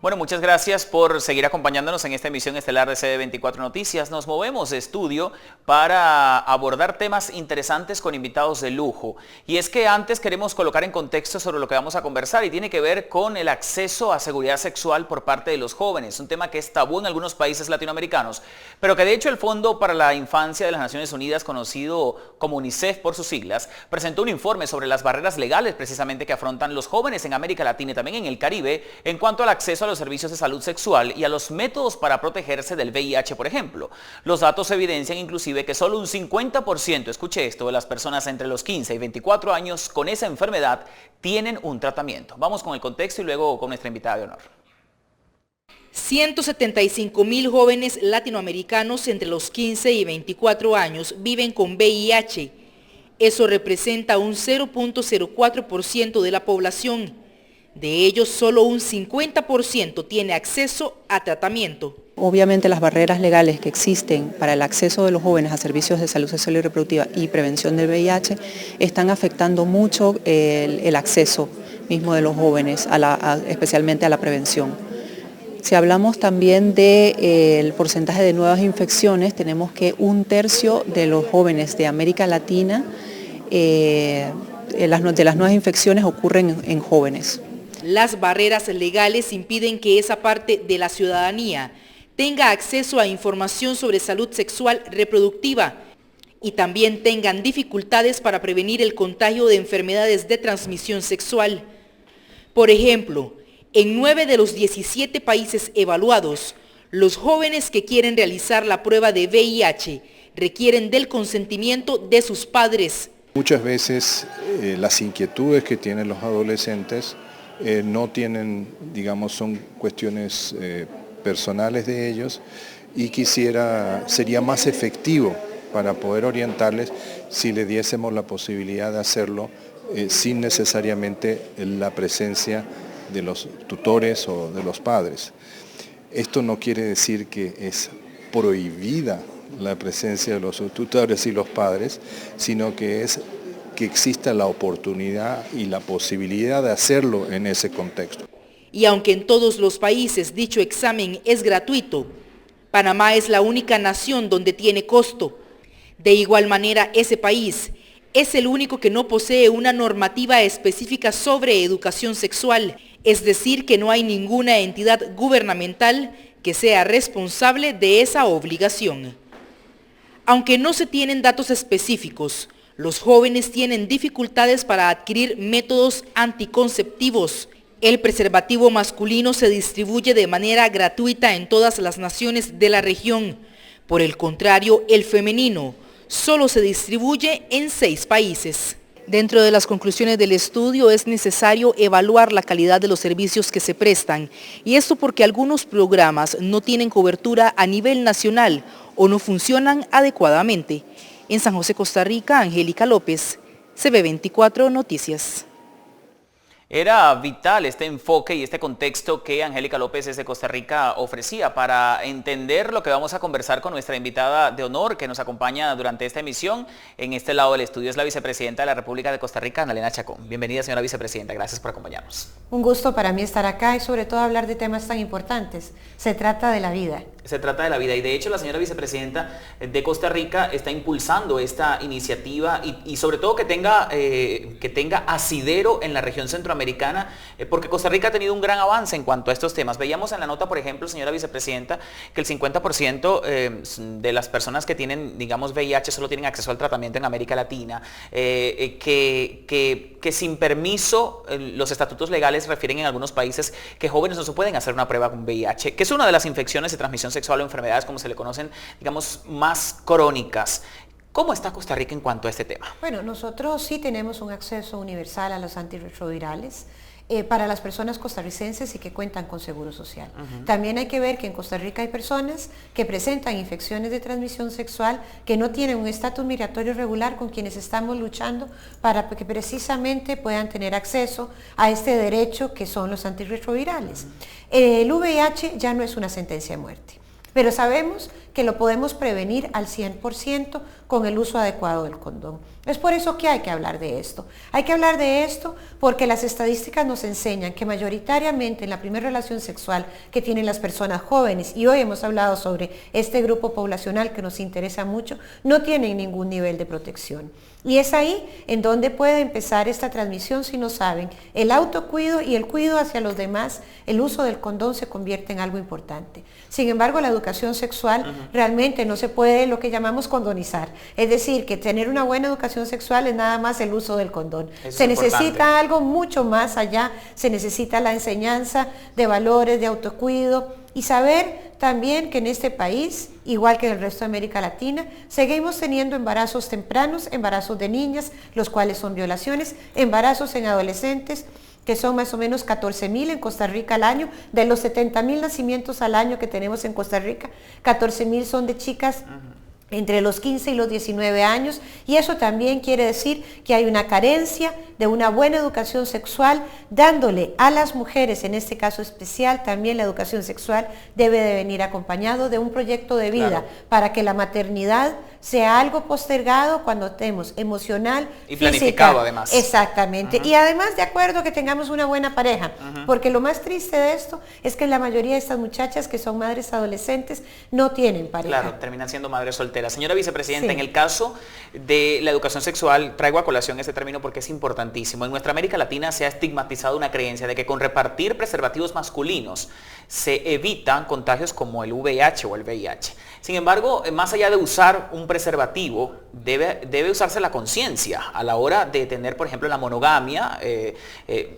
Bueno, muchas gracias por seguir acompañándonos en esta emisión estelar de CD24 Noticias. Nos movemos de estudio para abordar temas interesantes con invitados de lujo. Y es que antes queremos colocar en contexto sobre lo que vamos a conversar y tiene que ver con el acceso a seguridad sexual por parte de los jóvenes. Un tema que es tabú en algunos países latinoamericanos, pero que de hecho el Fondo para la Infancia de las Naciones Unidas, conocido como UNICEF por sus siglas, presentó un informe sobre las barreras legales precisamente que afrontan los jóvenes en América Latina y también en el Caribe en cuanto al acceso a los servicios de salud sexual y a los métodos para protegerse del VIH, por ejemplo. Los datos evidencian inclusive que solo un 50%, escuche esto, de las personas entre los 15 y 24 años con esa enfermedad tienen un tratamiento. Vamos con el contexto y luego con nuestra invitada de honor. 175,000 jóvenes latinoamericanos entre los 15 y 24 años viven con VIH. Eso representa un 0.04% de la población. De ellos, solo un 50% tiene acceso a tratamiento. Obviamente las barreras legales que existen para el acceso de los jóvenes a servicios de salud sexual y reproductiva y prevención del VIH están afectando mucho el acceso mismo de los jóvenes, especialmente a la prevención. Si hablamos también del porcentaje de nuevas infecciones, tenemos que 1/3 de los jóvenes de América Latina, de las nuevas infecciones ocurren en jóvenes. Las barreras legales impiden que esa parte de la ciudadanía tenga acceso a información sobre salud sexual reproductiva y también tengan dificultades para prevenir el contagio de enfermedades de transmisión sexual. Por ejemplo, en 9 de los 17 países evaluados, los jóvenes que quieren realizar la prueba de VIH requieren del consentimiento de sus padres. Muchas veces las inquietudes que tienen los adolescentes no tienen, digamos, son cuestiones personales de ellos y sería más efectivo para poder orientarles si le diésemos la posibilidad de hacerlo sin necesariamente la presencia de los tutores o de los padres. Esto no quiere decir que es prohibida la presencia de los tutores y los padres, sino que es que exista la oportunidad y la posibilidad de hacerlo en ese contexto. Y aunque en todos los países dicho examen es gratuito, Panamá es la única nación donde tiene costo. De igual manera, ese país es el único que no posee una normativa específica sobre educación sexual, es decir, que no hay ninguna entidad gubernamental que sea responsable de esa obligación. Aunque no se tienen datos específicos, los jóvenes tienen dificultades para adquirir métodos anticonceptivos. El preservativo masculino se distribuye de manera gratuita en todas las naciones de la región. Por el contrario, el femenino solo se distribuye en 6 países. Dentro de las conclusiones del estudio es necesario evaluar la calidad de los servicios que se prestan, y esto porque algunos programas no tienen cobertura a nivel nacional o no funcionan adecuadamente. En San José, Costa Rica, Angélica López, CB24 Noticias. Era vital este enfoque y este contexto que Angélica López desde Costa Rica ofrecía para entender lo que vamos a conversar con nuestra invitada de honor que nos acompaña durante esta emisión. En este lado del estudio es la vicepresidenta de la República de Costa Rica, Ana Elena Chacón. Bienvenida, señora vicepresidenta, gracias por acompañarnos. Un gusto para mí estar acá y sobre todo hablar de temas tan importantes. Se trata de la vida. Se trata de la vida y de hecho la señora vicepresidenta de Costa Rica está impulsando esta iniciativa y sobre todo que tenga asidero en la región centroamericana, porque Costa Rica ha tenido un gran avance en cuanto a estos temas. Veíamos en la nota, por ejemplo, señora vicepresidenta, que el 50% de las personas que tienen, digamos, VIH solo tienen acceso al tratamiento en América Latina, que sin permiso los estatutos legales refieren en algunos países que jóvenes no se pueden hacer una prueba con VIH, que es una de las infecciones de transmisión sexual o enfermedades, como se le conocen, digamos, más crónicas. ¿Cómo está Costa Rica en cuanto a este tema? Bueno, nosotros sí tenemos un acceso universal a los antirretrovirales para las personas costarricenses y que cuentan con seguro social. También hay que ver que en Costa Rica hay personas que presentan infecciones de transmisión sexual que no tienen un estatus migratorio regular, con quienes estamos luchando para que precisamente puedan tener acceso a este derecho que son los antirretrovirales. El VIH ya no es una sentencia de muerte, pero sabemos que que lo podemos prevenir al 100% con el uso adecuado del condón. Es por eso que hay que hablar de esto. Hay que hablar de esto porque las estadísticas nos enseñan que mayoritariamente en la primera relación sexual que tienen las personas jóvenes, y hoy hemos hablado sobre este grupo poblacional que nos interesa mucho, no tienen ningún nivel de protección. Y es ahí en donde puede empezar esta transmisión si no saben. El autocuido y el cuidado hacia los demás, el uso del condón se convierte en algo importante. Sin embargo, la educación sexual realmente no se puede lo que llamamos condonizar. Es decir, que tener una buena educación sexual es nada más el uso del condón. Se necesita algo mucho más allá, se necesita la enseñanza de valores, de autocuido y saber también que en este país, igual que en el resto de América Latina, seguimos teniendo embarazos tempranos, embarazos de niñas, los cuales son violaciones, embarazos en adolescentes, que son más o menos 14,000 en Costa Rica al año. De los 70,000 nacimientos al año que tenemos en Costa Rica, 14,000 son de chicas entre los 15 y los 19 años, y eso también quiere decir que hay una carencia de una buena educación sexual, dándole a las mujeres, en este caso especial, también la educación sexual debe de venir acompañado de un proyecto de vida para que la maternidad sea algo postergado cuando estemos emocional y planificado además. Exactamente. Y además de acuerdo que tengamos una buena pareja, porque lo más triste de esto es que la mayoría de estas muchachas que son madres adolescentes no tienen pareja. Claro, terminan siendo madres solteras. Señora vicepresidenta, en el caso de la educación sexual, traigo a colación este término porque es importantísimo. En nuestra América Latina se ha estigmatizado una creencia de que con repartir preservativos masculinos se evitan contagios como el VIH o el VIH. Sin embargo, más allá de usar un preservativo, debe usarse la conciencia a la hora de tener, por ejemplo, la monogamia,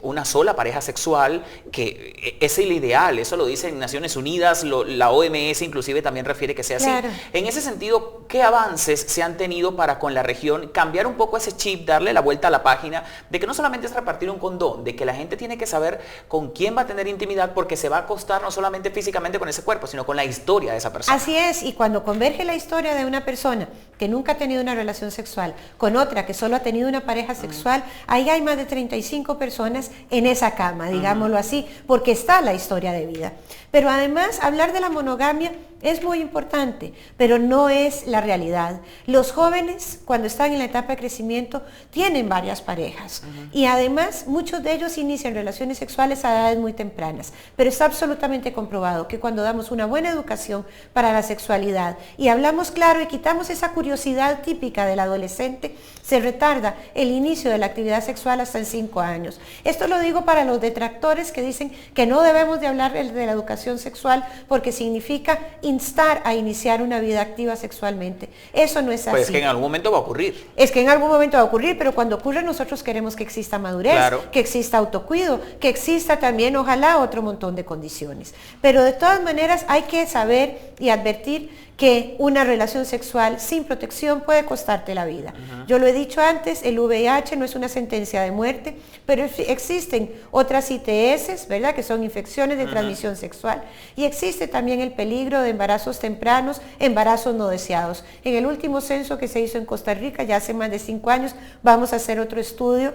una sola pareja sexual, que es el ideal, eso lo dicen Naciones Unidas, la OMS inclusive también refiere que sea así. Claro. En ese sentido, ¿qué avances se han tenido para con la región cambiar un poco ese chip, darle la vuelta a la página, de que no solamente es repartir un condón, de que la gente tiene que saber con quién va a tener intimidad porque se va a acostar no solamente físicamente con ese cuerpo, sino con la historia de esa persona? Así es, y cuando converge la historia de una persona que nunca ha tenido una relación sexual con otra que solo ha tenido una pareja sexual, ahí hay más de 35 personas en esa cama, digámoslo así, porque está la historia de vida. Pero además, hablar de la monogamia es muy importante, pero no es la realidad. Los jóvenes, cuando están en la etapa de crecimiento, tienen varias parejas. Y además, muchos de ellos inician relaciones sexuales a edades muy tempranas. Pero está absolutamente comprobado que cuando damos una buena educación para la sexualidad y hablamos claro y quitamos esa curiosidad típica del adolescente, se retarda el inicio de la actividad sexual hasta en 5 años. Esto lo digo para los detractores que dicen que no debemos de hablar de la educación sexual porque significa instar a iniciar una vida activa sexualmente. Eso no es así. Pues es que en algún momento va a ocurrir. Es que en algún momento va a ocurrir, pero cuando ocurre nosotros queremos que exista madurez, que exista autocuido, que exista también, ojalá, otro montón de condiciones. Pero de todas maneras hay que saber y advertir que una relación sexual sin protección puede costarte la vida. Yo lo he dicho antes, el VIH no es una sentencia de muerte, pero existen otras ITS, ¿verdad?, que son infecciones de transmisión sexual, y existe también el peligro de embarazos tempranos, embarazos no deseados. En el último censo que se hizo en Costa Rica, ya hace más de 5 años, vamos a hacer otro estudio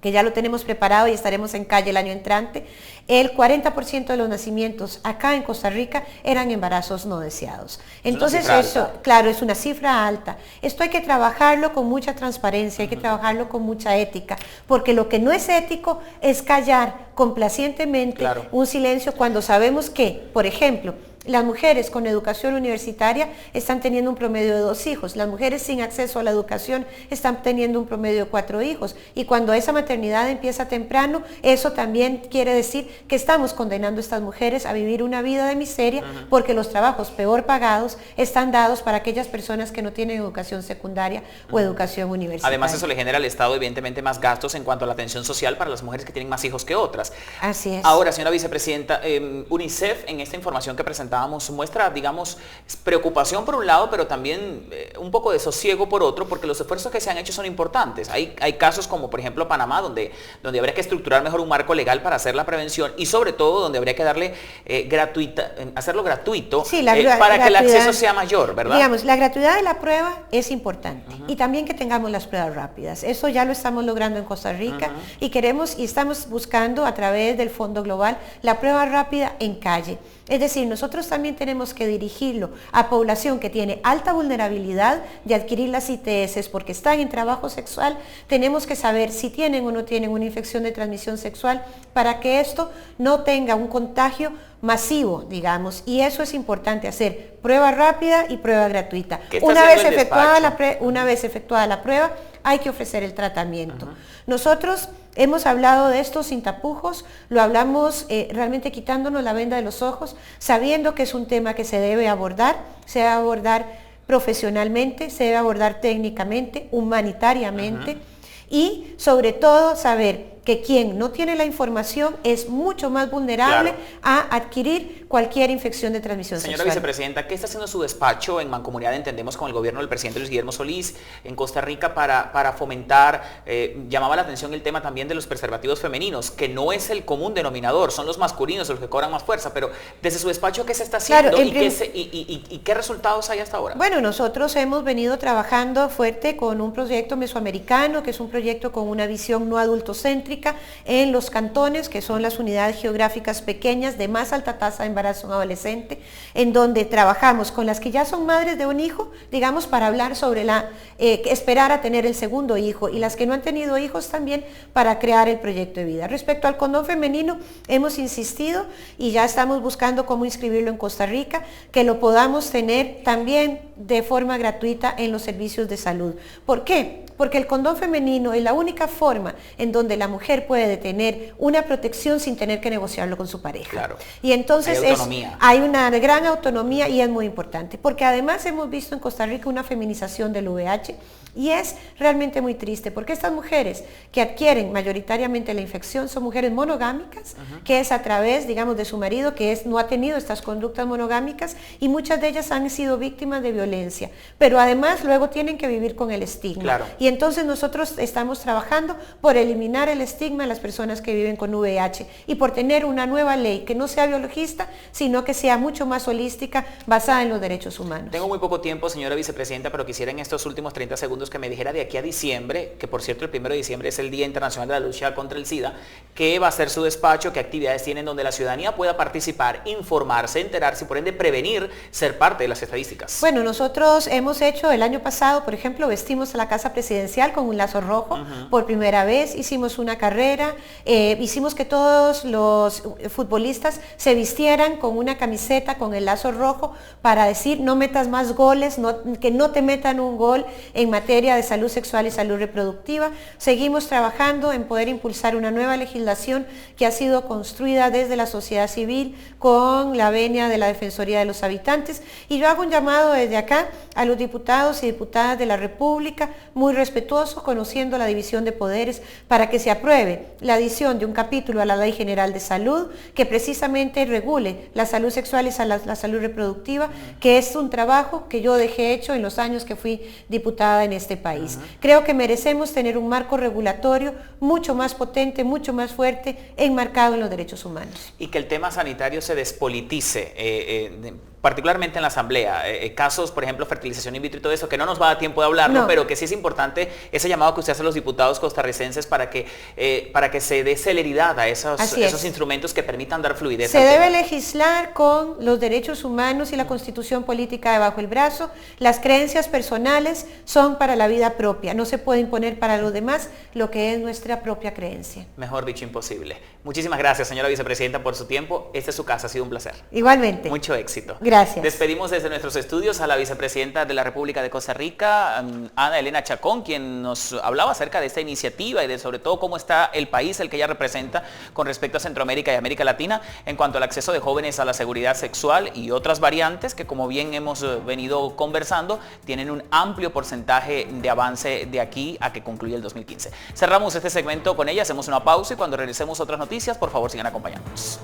que ya lo tenemos preparado y estaremos en calle el año entrante. El 40% de los nacimientos acá en Costa Rica eran embarazos no deseados. Entonces eso, claro, es una cifra alta. Esto hay que trabajarlo con mucha transparencia, hay que trabajarlo con mucha ética, porque lo que no es ético es callar complacientemente un silencio cuando sabemos que, por ejemplo, las mujeres con educación universitaria están teniendo un promedio de 2 hijos. Las mujeres sin acceso a la educación están teniendo un promedio de 4 hijos. Y cuando esa maternidad empieza temprano, eso también quiere decir que estamos condenando a estas mujeres a vivir una vida de miseria porque los trabajos peor pagados están dados para aquellas personas que no tienen educación secundaria o educación universitaria. Además, eso le genera al Estado evidentemente más gastos en cuanto a la atención social para las mujeres que tienen más hijos que otras. Así es. Ahora, señora vicepresidenta, UNICEF en esta información que presentamos muestra, digamos, preocupación por un lado, pero también un poco de sosiego por otro, porque los esfuerzos que se han hecho son importantes. Hay casos como, por ejemplo, Panamá, donde habría que estructurar mejor un marco legal para hacer la prevención y sobre todo donde habría que darle hacerlo gratuito para que el acceso sea mayor, ¿verdad? Digamos, la gratuidad de la prueba es importante y también que tengamos las pruebas rápidas. Eso ya lo estamos logrando en Costa Rica y queremos y estamos buscando a través del Fondo Global la prueba rápida en calle. Es decir, nosotros también tenemos que dirigirlo a población que tiene alta vulnerabilidad de adquirir las ITS porque están en trabajo sexual. Tenemos que saber si tienen o no tienen una infección de transmisión sexual para que esto no tenga un contagio masivo, digamos, y eso es importante hacer, prueba rápida y prueba gratuita. Una vez efectuada la prueba, hay que ofrecer el tratamiento. Nosotros hemos hablado de esto sin tapujos, lo hablamos realmente quitándonos la venda de los ojos, sabiendo que es un tema que se debe abordar profesionalmente, se debe abordar técnicamente, humanitariamente, y sobre todo saber que quien no tiene la información es mucho más vulnerable a adquirir cualquier infección de transmisión sexual. Señora vicepresidenta, ¿qué está haciendo su despacho en mancomunidad, entendemos, con el gobierno del presidente Luis Guillermo Solís en Costa Rica para fomentar, llamaba la atención el tema también de los preservativos femeninos, que no es el común denominador, son los masculinos los que cobran más fuerza, pero desde su despacho, ¿qué se está haciendo y qué resultados hay hasta ahora? Bueno, nosotros hemos venido trabajando fuerte con un proyecto mesoamericano, que es un proyecto con una visión no adultocéntrica, en los cantones, que son las unidades geográficas pequeñas de más alta tasa de embarazo en adolescente, en donde trabajamos con las que ya son madres de un hijo, digamos, para hablar sobre esperar a tener el segundo hijo, y las que no han tenido hijos también para crear el proyecto de vida. Respecto al condón femenino, hemos insistido y ya estamos buscando cómo inscribirlo en Costa Rica, que lo podamos tener también de forma gratuita en los servicios de salud. ¿Por qué? Porque el condón femenino es la única forma en donde la mujer puede tener una protección sin tener que negociarlo con su pareja. Claro. Y entonces hay una gran autonomía y es muy importante, porque además hemos visto en Costa Rica una feminización del VIH y es realmente muy triste, porque estas mujeres que adquieren mayoritariamente la infección son mujeres monogámicas, que es a través, digamos, de su marido, que no ha tenido estas conductas monogámicas, y muchas de ellas han sido víctimas de violencia, pero además luego tienen que vivir con el estigma. Claro. Y entonces nosotros estamos trabajando por eliminar el estigma de las personas que viven con VIH y por tener una nueva ley que no sea biologista, sino que sea mucho más holística, basada en los derechos humanos. Tengo muy poco tiempo, señora vicepresidenta, pero quisiera en estos últimos 30 segundos que me dijera de aquí a diciembre, que por cierto el 1 de diciembre es el Día Internacional de la Lucha contra el SIDA, qué va a ser su despacho, qué actividades tienen donde la ciudadanía pueda participar, informarse, enterarse y por ende prevenir, ser parte de las estadísticas. Bueno, nosotros hemos hecho el año pasado, por ejemplo, vestimos a la Casa Presidencial con un lazo rojo por primera vez, hicimos una carrera, hicimos que todos los futbolistas se vistieran con una camiseta con el lazo rojo para decir no metas más goles, que no te metan un gol en materia de salud sexual y salud reproductiva. Seguimos trabajando en poder impulsar una nueva legislación que ha sido construida desde la sociedad civil con la venia de la Defensoría de los Habitantes, y yo hago un llamado desde acá a los diputados y diputadas de la República, muy respetuosos, conociendo la división de poderes, para que se apruebe la adición de un capítulo a la Ley General de Salud que precisamente regule la salud sexual y la salud reproductiva, que es un trabajo que yo dejé hecho en los años que fui diputada en este país. Creo que merecemos tener un marco regulatorio mucho más potente, mucho más fuerte, enmarcado en los derechos humanos. Y que el tema sanitario se despolitice, particularmente en la Asamblea, casos, por ejemplo, fertilización in vitro y todo eso, que no nos va a dar tiempo de hablarlo, pero que sí es importante ese llamado que usted hace a los diputados costarricenses para que se dé celeridad a esos instrumentos que permitan dar fluidez. Se debe legislar con los derechos humanos y la Constitución política debajo del brazo. Las creencias personales son para la vida propia, no se puede imponer para los demás lo que es nuestra propia creencia. Mejor dicho, imposible. Muchísimas gracias, señora vicepresidenta, por su tiempo. Esta es su casa, ha sido un placer. Igualmente. Mucho éxito. Gracias. Despedimos desde nuestros estudios a la vicepresidenta de la República de Costa Rica, Ana Elena Chacón, quien nos hablaba acerca de esta iniciativa y de sobre todo cómo está el país, el que ella representa, con respecto a Centroamérica y América Latina, en cuanto al acceso de jóvenes a la seguridad sexual y otras variantes que, como bien hemos venido conversando, tienen un amplio porcentaje de avance de aquí a que concluya el 2015. Cerramos este segmento con ella, hacemos una pausa y cuando regresemos otras noticias, por favor sigan acompañándonos.